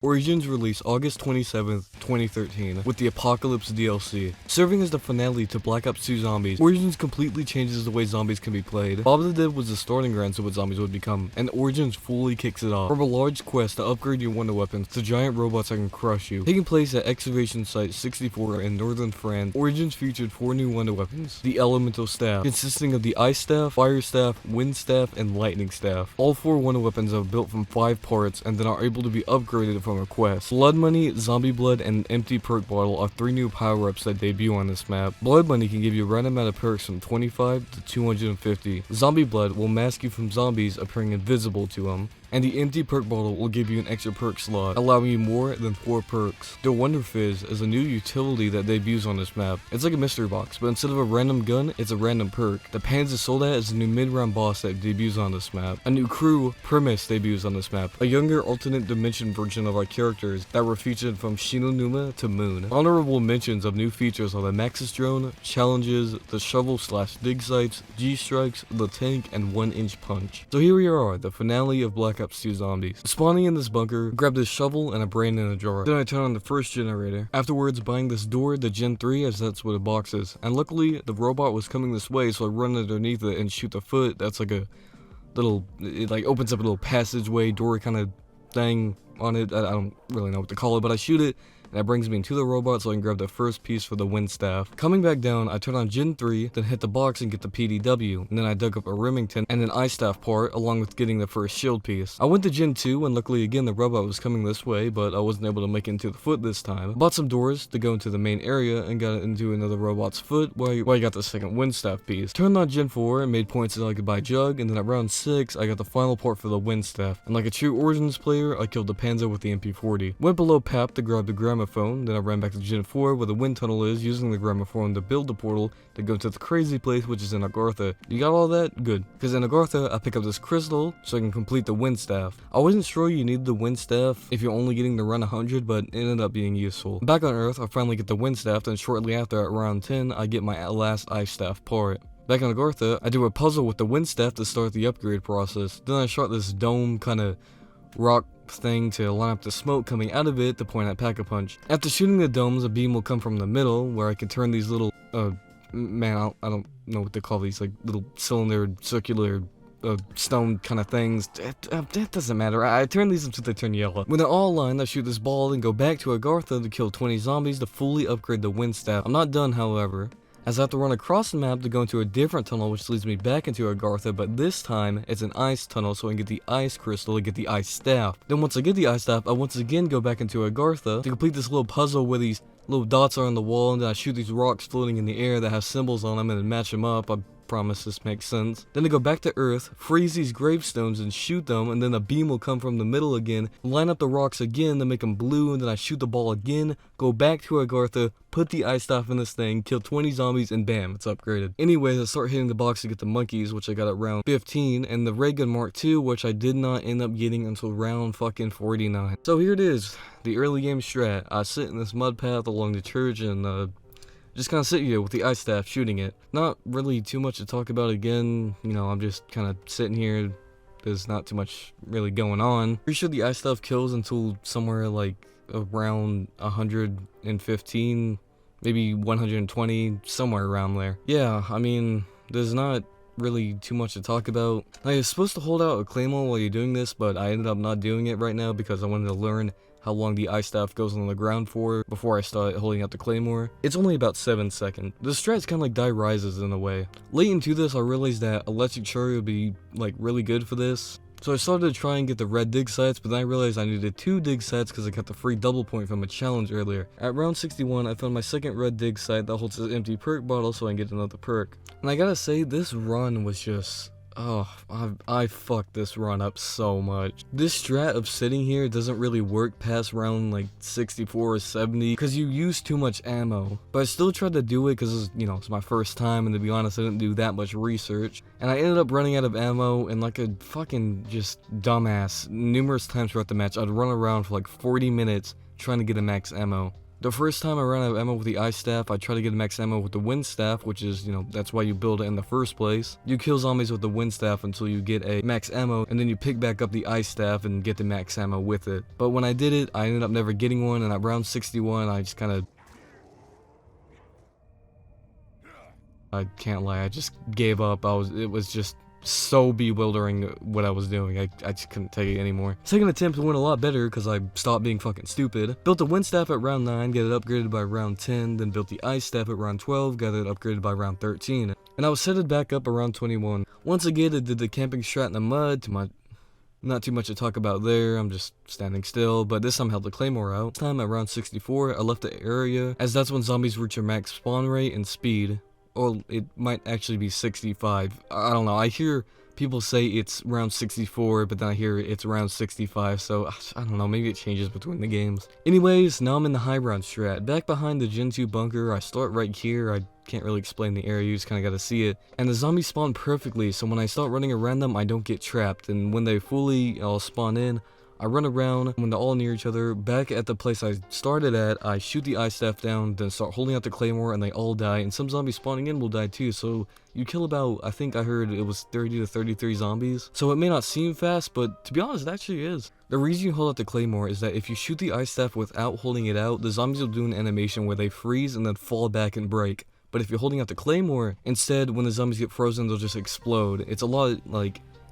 Origins released August 27th, 2013, with the Apocalypse DLC. Serving as the finale to Black Ops 2 Zombies, Origins completely changes the way zombies can be played. Bob the Div was the starting ground to what zombies would become, and Origins fully kicks it off. From a large quest to upgrade your wonder weapons to giant robots that can crush you. Taking place at Excavation Site 64 in northern France, Origins featured 4 new wonder weapons. The Elemental Staff, consisting of the Ice Staff, Fire Staff, Wind Staff, and Lightning Staff. All 4 wonder weapons are built from 5 parts and then are able to be upgraded from a quest. Blood Money, Zombie Blood, and Empty Perk Bottle are 3 new power-ups that debut on this map. Blood Money can give you a random amount of perks from 25 to 250. Zombie Blood will mask you from zombies appearing invisible to them. And the Empty Perk Bottle will give you an extra perk slot, allowing you more than 4 perks. The Wonder Fizz is a new utility that debuts on this map. It's like a mystery box, but instead of a random gun, it's a random perk. The Panzer Soldat is a new mid-round boss that debuts on this map. A new crew, Primus, debuts on this map. A younger alternate dimension version of our characters that were featured from Shinonuma to Moon. Honorable mentions of new features are the Maxis Drone, Challenges, the Shovel/Dig Sites, G-Strikes, the Tank, and 1-inch Punch. So here we are, the finale of Black Ops 2 Zombies. Spawning in this bunker, grab this shovel and a brain in a jar. Then I turn on the first generator. Afterwards, buying this door to Gen 3 as that's what a box is. And luckily, the robot was coming this way, so I run underneath it and shoot the foot. That's like a little, it like opens up a little passageway, door kind of thing on it. I don't really know what to call it, but I shoot it. And that brings me into the robot so I can grab the first piece for the Wind Staff. Coming back down, I turn on Gen 3, then hit the box and get the PDW. And then I dug up a Remington and an Ice Staff part, along with getting the first shield piece. I went to Gen 2, and luckily again the robot was coming this way, but I wasn't able to make it into the foot this time. Bought some doors to go into the main area, and got into another robot's foot, where I got the second Wind Staff piece. Turned on Gen 4, and made points so I could buy Jug, and then at round 6, I got the final part for the Wind Staff. And like a true Origins player, I killed the Panzer with the MP40. Went below PAP to grab the Gramophone, then I ran back to Gen 4 where the wind tunnel is, using the Gramophone to build the portal to go to the crazy place which is in Agartha. You got all that? Good. Because in Agartha, I pick up this crystal so I can complete the Wind Staff. I wasn't sure you needed the Wind Staff if you're only getting to run 100, but it ended up being useful. Back on Earth, I finally get the Wind Staff, and shortly after at round 10, I get my last Ice Staff part. Back on Agartha, I do a puzzle with the Wind Staff to start the upgrade process. Then I shot this dome kind of rock thing to line up the smoke coming out of it to point at Pack-a-Punch. After shooting the domes, a beam will come from the middle where I can turn these little, man, I don't know what they call these, like little cylinder, circular, stone kind of things. That doesn't matter. I turn these until they turn yellow. When they're all aligned, I shoot this ball and go back to Agartha to kill 20 zombies to fully upgrade the Wind Staff. I'm not done, however, as I have to run across the map to go into a different tunnel which leads me back into Agartha, but this time it's an ice tunnel so I can get the ice crystal to get the Ice Staff. Then once I get the Ice Staff, I once again go back into Agartha to complete this little puzzle where these little dots are on the wall, and then I shoot these rocks floating in the air that have symbols on them and then match them up. I promise this makes sense. Then I go back to Earth, freeze these gravestones and shoot them, and then a beam will come from the middle again, line up the rocks again to make them blue, and then I shoot the ball again, go back to Agartha, put the Ice Staff in this thing, kill 20 zombies, and bam, it's upgraded. Anyways, I start hitting the box to get the monkeys, which I got at round 15, and the Ray Gun Mark II, which I did not end up getting until round fucking 49. So here it is, the early game strat. I sit in this mud path along the church and just kind of sit here with the Ice Staff shooting it. Not really too much to talk about again, you know, I'm just kind of sitting here. There's not too much really going on. Pretty sure the Ice Staff kills until somewhere like around 115, maybe 120, somewhere around there. Yeah, I mean, there's not really too much to talk about. I was supposed to hold out a Claymore while you're doing this, but I ended up not doing it right now because I wanted to learn how long the Ice Staff goes on the ground for before I start holding out the Claymore. It's only about 7 seconds. The strat's kind of like Die Rises in a way. Late into this, I realized that Electric Cherry would be like really good for this. So I started to try and get the red dig sites, but then I realized I needed 2 dig sites because I got the free double point from a challenge earlier. At round 61, I found my second red dig site that holds an empty perk bottle so I can get another perk. And I gotta say, this run was just... oh, I fucked this run up so much. This strat of sitting here doesn't really work past round like 64 or 70 because you use too much ammo. But I still tried to do it because, you know, it's my first time, and to be honest, I didn't do that much research. And I ended up running out of ammo, and like a fucking just dumbass, numerous times throughout the match, I'd run around for like 40 minutes trying to get a max ammo. The first time I ran out of ammo with the ice staff, I tried to get max ammo with the wind staff, which is, that's why you build it in the first place. You kill zombies with the wind staff until you get a max ammo, and then you pick back up the ice staff and get the max ammo with it. But when I did it, I ended up never getting one, and at round 61, I just I can't lie, I just gave up. It was just so bewildering what I was doing. I just couldn't take it anymore. Second attempt went a lot better because I stopped being fucking stupid. Built the wind staff at round 9, got it upgraded by round 10, then built the ice staff at round 12, got it upgraded by round 13, and I was set back up around 21. Once again, I did the camping strat in the mud. Not too much to talk about there, I'm just standing still, but this time I held the claymore out. This time at round 64, I left the area, as that's when zombies reach a max spawn rate and speed. Or it might actually be 65. I don't know. I hear people say it's round 64, but then I hear it's round 65, so I don't know. Maybe it changes between the games. Anyways, now I'm in the high ground strat. Back behind the Gen 2 bunker, I start right here. I can't really explain the area, you just kind of got to see it. And the zombies spawn perfectly, so when I start running around them, I don't get trapped. And when they fully all spawn in, I run around when they're all near each other. Back at the place I started at, I shoot the ice staff down, then start holding out the claymore, and they all die. And some zombies spawning in will die too, so you kill about, I think I heard it was 30 to 33 zombies. So it may not seem fast, but to be honest, it actually is. The reason you hold out the claymore is that if you shoot the ice staff without holding it out, the zombies will do an animation where they freeze and then fall back and break. But if you're holding out the claymore, instead, when the zombies get frozen, they'll just explode. It's a lot,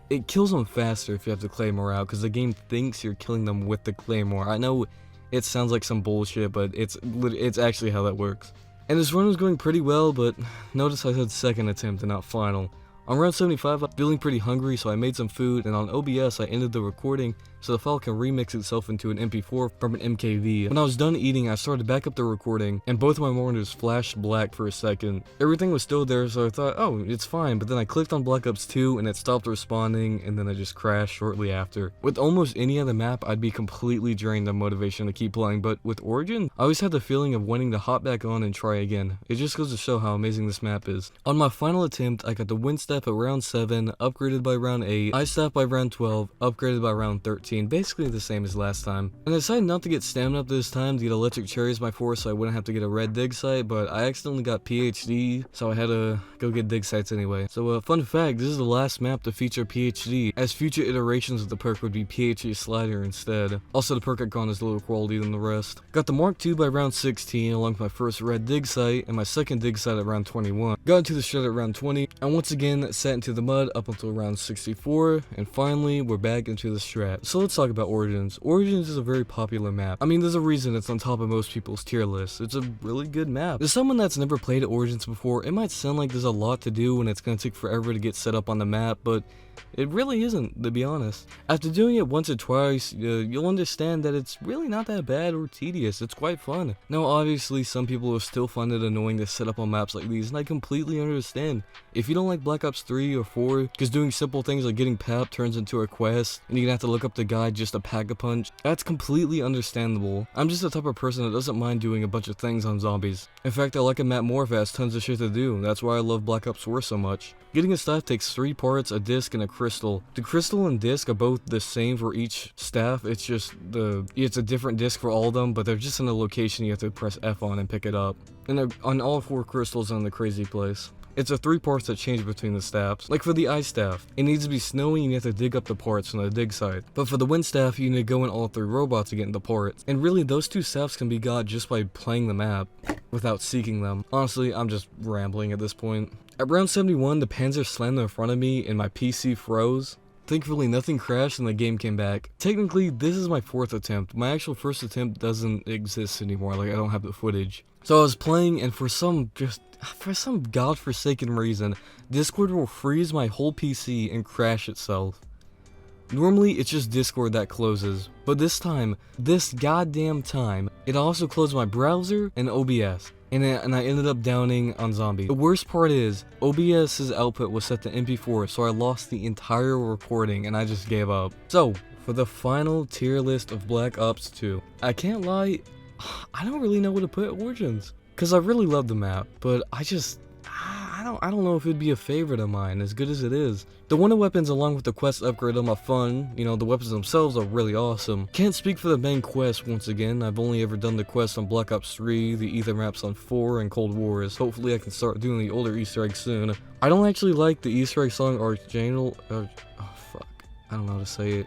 it kills them faster if you have the claymore out, because the game thinks you're killing them with the claymore. I know it sounds like some bullshit, but it's actually how that works. And this run was going pretty well, but notice I said second attempt and not final. On round 75, I'm feeling pretty hungry, so I made some food, and on OBS, I ended the recording so the file can remix itself into an MP4 from an MKV. When I was done eating, I started to back up the recording, and both of my monitors flashed black for a second. Everything was still there, so I thought, oh, it's fine, but then I clicked on Black Ops 2, and it stopped responding, and then I just crashed shortly after. With almost any other map, I'd be completely drained of motivation to keep playing, but with Origin, I always had the feeling of wanting to hop back on and try again. It just goes to show how amazing this map is. On my final attempt, I got the wind staff at round 7, upgraded by round 8, ice staff by round 12, upgraded by round 13, basically the same as last time. And I decided not to get stamina up this time to get electric cherries by force so I wouldn't have to get a red dig site, but I accidentally got PhD, so I had to go get dig sites anyway. So fun fact, this is the last map to feature PhD, as future iterations of the perk would be PhD slider instead. Also, the perk icon is lower quality than the rest. Got the Mark II by round 16 along with my first red dig site and my second dig site at round 21. Got into the shred at round 20, and once again sat into the mud up until round 64, and finally we're back into the strat. So let's talk about Origins. Origins is a very popular map. I mean, there's a reason it's on top of most people's tier lists. It's a really good map. To someone that's never played Origins before, it might sound like there's a lot to do and it's gonna take forever to get set up on the map, but it really isn't, to be honest. After doing it once or twice, you'll understand that it's really not that bad or tedious. It's quite fun. Now, obviously, some people will still find it annoying to set up on maps like these, and I completely understand. If you don't like Black Ops 3 or 4, because doing simple things like getting PAP turns into a quest, and you're gonna have to look up the guide just to pack a punch, that's completely understandable. I'm just the type of person that doesn't mind doing a bunch of things on zombies. In fact, I like a map more if it has tons of shit to do. That's why I love Black Ops 4 so much. Getting a staff takes 3 parts, a disc, and a crystal. The crystal and disc are both the same for each staff, it's just it's a different disc for all of them, but they're just in a location you have to press F on and pick it up. And they're on all 4 crystals in the crazy place. It's the 3 parts that change between the staffs. Like for the ice staff, it needs to be snowy and you have to dig up the parts from the dig site. But for the wind staff, you need to go in all 3 robots to get in the parts. And really, those 2 staffs can be got just by playing the map without seeking them. Honestly, I'm just rambling at this point. At round 71, the Panzer slammed in front of me and my PC froze. Thankfully, nothing crashed and the game came back. Technically, this is my 4th attempt. My actual first attempt doesn't exist anymore, like I don't have the footage. So I was playing, and for some godforsaken reason, Discord will freeze my whole PC and crash itself. Normally, it's just Discord that closes, but this goddamn time, it also closed my browser and OBS. And I ended up downing on zombie. The worst part is, OBS's output was set to MP4, so I lost the entire recording and I just gave up. So, for the final tier list of Black Ops 2, I can't lie, I don't really know where to put Origins. Cause I really love the map, but I I don't know if it'd be a favorite of mine, as good as it is. The wonder weapons along with the quest upgrade are my fun. You know, the weapons themselves are really awesome. Can't speak for the main quest once again. I've only ever done the quest on Black Ops 3, the Ether maps on 4, and Cold Wars. Hopefully I can start doing the older Easter eggs soon. I don't actually like the Easter egg song Archangel. Oh fuck. I don't know how to say it.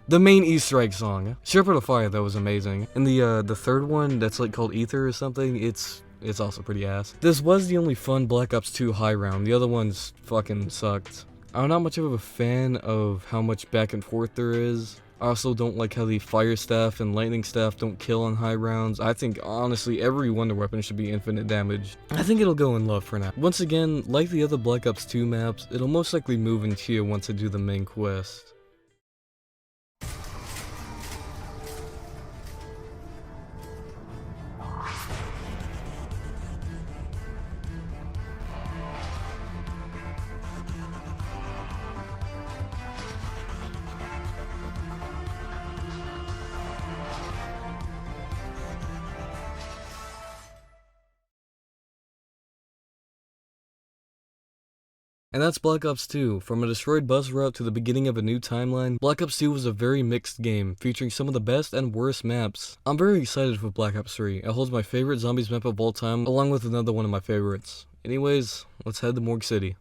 The main Easter egg song. Shepherd of Fire, that was amazing. And the third one, that's like called Ether or something, it's also pretty ass. This was the only fun Black Ops 2 high round. The other ones fucking sucked. I'm not much of a fan of how much back and forth there is. I also don't like how the fire staff and lightning staff don't kill on high rounds. I think, honestly, every wonder weapon should be infinite damage. I think it'll go in love for now. Once again, like the other Black Ops 2 maps, it'll most likely move in tier once I do the main quest. And that's Black Ops 2. From a destroyed bus route to the beginning of a new timeline, Black Ops 2 was a very mixed game, featuring some of the best and worst maps. I'm very excited for Black Ops 3. It holds my favorite zombies map of all time, along with another one of my favorites. Anyways, let's head to Morgue City.